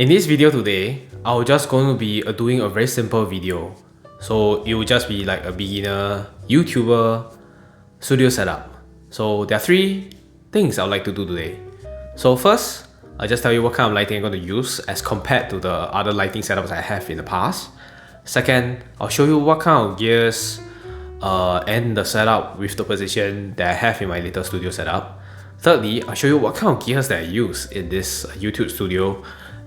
In this video today, I'll just going to be doing a very simple video. So it will just be like a beginner YouTuber studio setup. So there are three things I'd like to do today. So first, I'll just tell you what kind of lighting I'm going to use as compared to the other lighting setups I have in the past. Second, I'll show you what kind of gears and the setup with the position that I have in my little studio setup. Thirdly, I'll show you what kind of gears that I use in this YouTube studio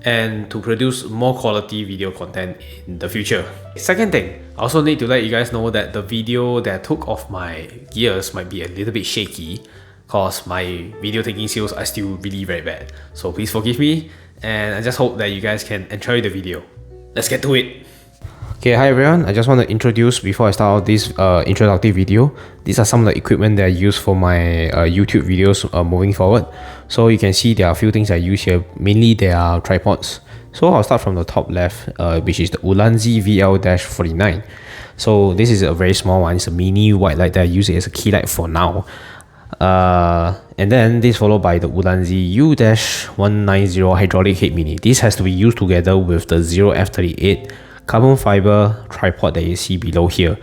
and to produce more quality video content in the future. Second thing, I also need to let you guys know that the video that I took of my gears might be a little bit shaky because my video taking skills are still really very bad. So please forgive me, and I just hope that you guys can enjoy the video. Let's get to it. Okay, hi everyone. I just want to introduce, before I start out this introductory video, these are some of the equipment that I use for my YouTube videos moving forward. So you can see there are a few things I use here. Mainly they are tripods. So I'll start from the top left, which is the ULANZI VL49. So this is a very small one. It's a mini white light that I use it as a key light for now. And then this followed by the ULANZI U-190 hydraulic head mini. This has to be used together with the 0F38 carbon fiber tripod that you see below here.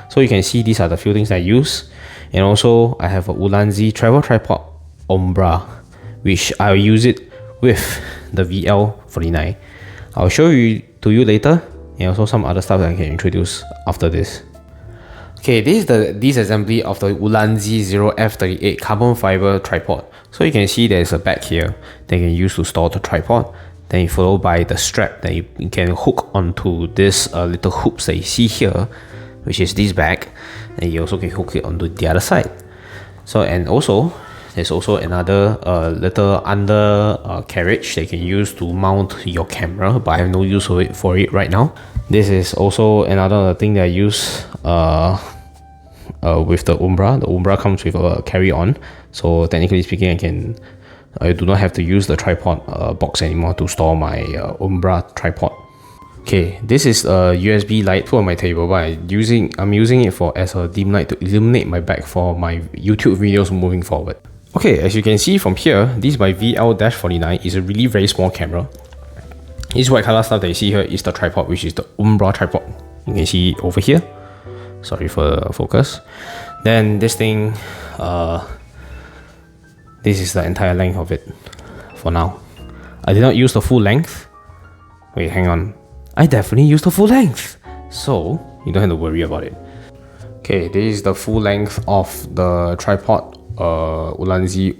So you can see these are the few things I use. And also I have a ULANZI travel tripod Ombra, which I'll use it with the VL49. I'll show you to you later, and also some other stuff that I can introduce after this. Okay, this is the disassembly of the ULANZI 0F38 carbon fiber tripod. So you can see there's a bag here that you can use to store the tripod. Then followed by the strap that you can hook onto this little hoops that you see here, which is this bag. And you also can hook it onto the other side. So, and also there's also another little under carriage that you can use to mount your camera, but I have no use for it right now. This is also another thing that I use with the Ombra. The Ombra comes with a carry-on, so technically speaking, I do not have to use the tripod box anymore to store my Ombra tripod. Okay, this is a USB light put on my table, but I'm using it as a dim light to illuminate my back for my YouTube videos moving forward. Okay, as you can see from here, this my VL-49 is a really very small camera. This white color stuff that you see here is the tripod, which is the Ombra tripod. You can see over here. Sorry for the focus. Then this thing, this is the entire length of it for now. I did not use the full length. Wait, hang on. I definitely used the full length, so you don't have to worry about it. Okay, this is the full length of the tripod ULANZI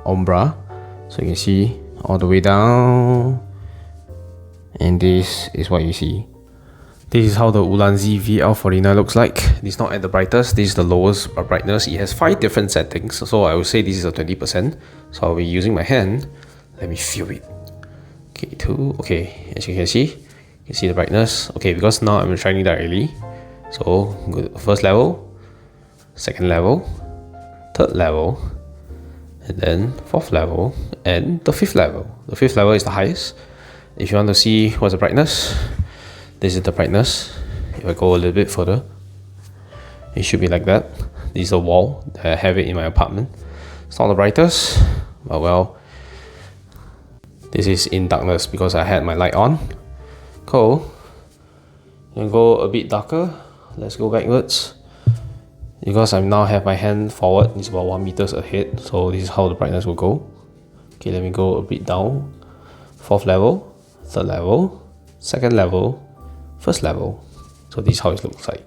Ombra. So you can see all the way down, and this is what you see. This is how the ULANZI VL49 looks like. This is not at the brightest, this is the lowest brightness. It has 5 different settings, so I would say this is a 20%. So I'll be using my hand. Let me feel it. Okay, 2. Okay, as you can see the brightness. Okay, because now I'm shining directly. So go to the first level, second level, third level, and then fourth level, and the fifth level. The fifth level is the highest. If you want to see what's the brightness, this is the brightness. If I go a little bit further, it should be like that. This is a wall that I have it in my apartment. It's not the brightest, but well, this is in darkness because I had my light on. Cool. And go a bit darker. Let's go backwards. Because I now have my hand forward, it's about 1 meter ahead. So this is how the brightness will go. Okay, let me go a bit down. Fourth level, third level, second level, first level. So this is how it looks like.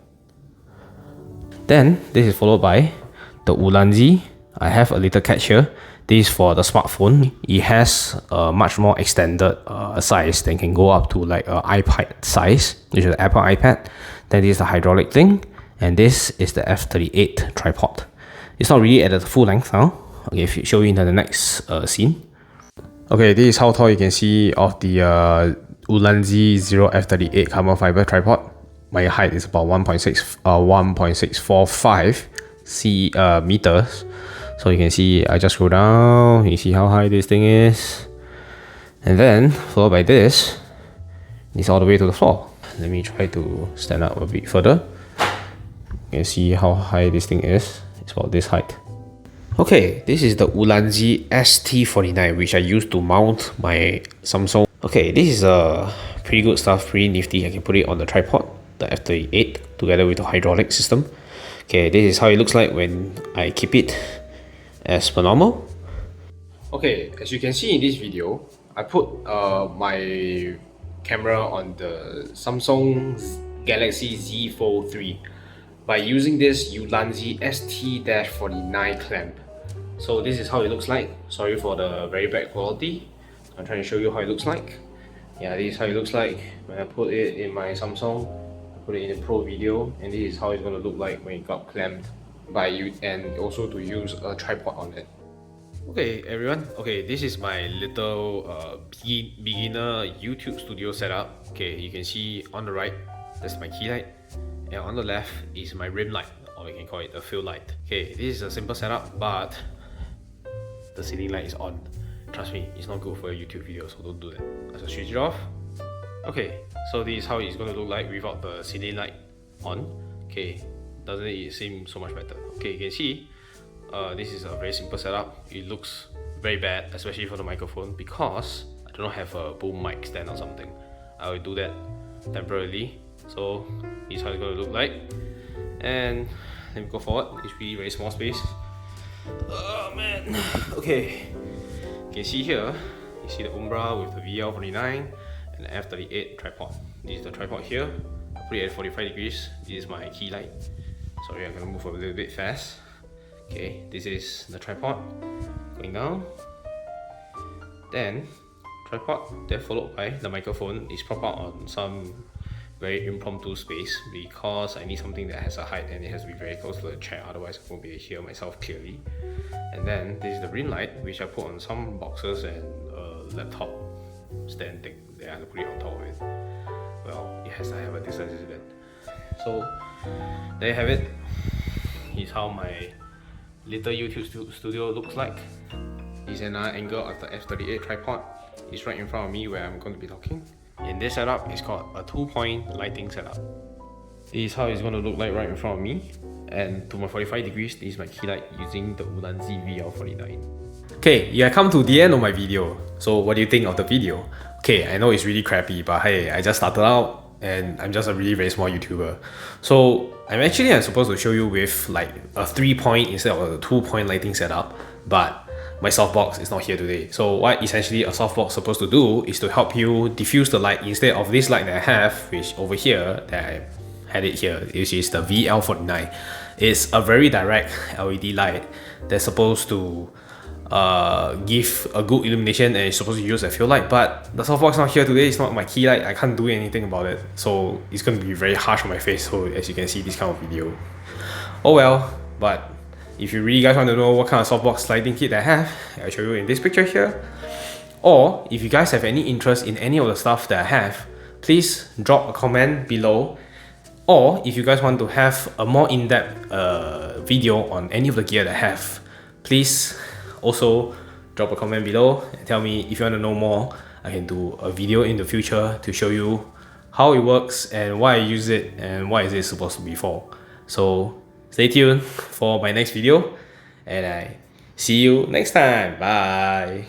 Then this is followed by the ULANZI. I have a little catch here. This is for the smartphone. It has a much more extended size that can go up to like an iPad size, which is an Apple iPad. Then this is the hydraulic thing, and this is the F38 tripod. It's not really at the full length now. Okay, if you show you in the next scene. Okay, this is how tall you can see of the ULANZI 0F38 carbon fiber tripod. My height is about 1.645 meters. So you can see, I just go down, you see how high this thing is. And then, followed by this all the way to the floor. Let me try to stand up a bit further. You can see how high this thing is. It's about this height. Okay, this is the ULANZI ST-29, which I used to mount my Samsung Okay, this is a pretty good stuff, pretty nifty. I can put it on the tripod, the F38, together with the hydraulic system. Okay, this is how it looks like when I keep it as per normal. Okay, as you can see in this video, I put my camera on the Samsung Galaxy Z Fold 3 by using this ULANZI ST-29 clamp. So this is how it looks like. Sorry for the very bad quality. I'm trying to show you how it looks like. Yeah, this is how it looks like when I put it in my Samsung. I put it in a Pro video, and this is how it's going to look like when it got clamped by you, and also to use a tripod on it. Okay everyone, okay, this is my little beginner YouTube studio setup. Okay, you can see on the right, that's my key light, and on the left is my rim light, or you can call it a fill light. Okay, this is a simple setup, but the ceiling light is on. Trust me, it's not good for a YouTube video, so don't do that. Let's just switch it off. Okay, so this is how it's going to look like without the ceiling light on. Okay, doesn't it seem so much better? Okay, you can see this is a very simple setup. It looks very bad, especially for the microphone, because I do not have a boom mic stand or something. I will do that temporarily. So this is how it's going to look like. And let me go forward. It's really very small space. Oh man. Okay, you can see here, you see the Ombra with the VL49 and the F38 tripod. This is the tripod here. I put it at 45 degrees. This is my key light. Sorry, I'm gonna move a little bit fast. Okay, this is the tripod going down. Then tripod, then followed by the microphone is propped out on some very impromptu space because I need something that has a height and it has to be very close to the chair, otherwise I won't be able to hear myself clearly. And then this is the rim light, which I put on some boxes and a laptop stand thing that I have to put it on top of it. Well, it has to have a distance event. So there you have it. Here's how my little YouTube studio looks like. This is another angle of the F38 tripod. It's right in front of me where I'm going to be talking. In this setup, it's called a 2-point lighting setup. This is how it's going to look like right in front of me. And to my 45 degrees, this is my key light using the ULANZI VL49. Okay, you have come to the end of my video. So what do you think of the video? Okay, I know it's really crappy, but hey, I just started out and I'm just a really very small YouTuber. So I'm supposed to show you with like a 3-point instead of a 2-point lighting setup, but my softbox is not here today. So what essentially a softbox supposed to do is to help you diffuse the light instead of this light that I have, which over here, that I had it here, which is the VL49. It's a very direct LED light that's supposed to give a good illumination, and it's supposed to use a fill light, but the softbox not here today. It's not my key light. I can't do anything about it, so it's going to be very harsh on my face. So as you can see, this kind of video, oh well. But if you really guys want to know what kind of softbox lighting kit I have, I'll show you in this picture here. Or if you guys have any interest in any of the stuff that I have, please drop a comment below. Or if you guys want to have a more in-depth video on any of the gear that I have, please also drop a comment below and tell me if you want to know more. I can do a video in the future to show you how it works and why I use it and what is it supposed to be for. So stay tuned for my next video, and I see you next time. Bye.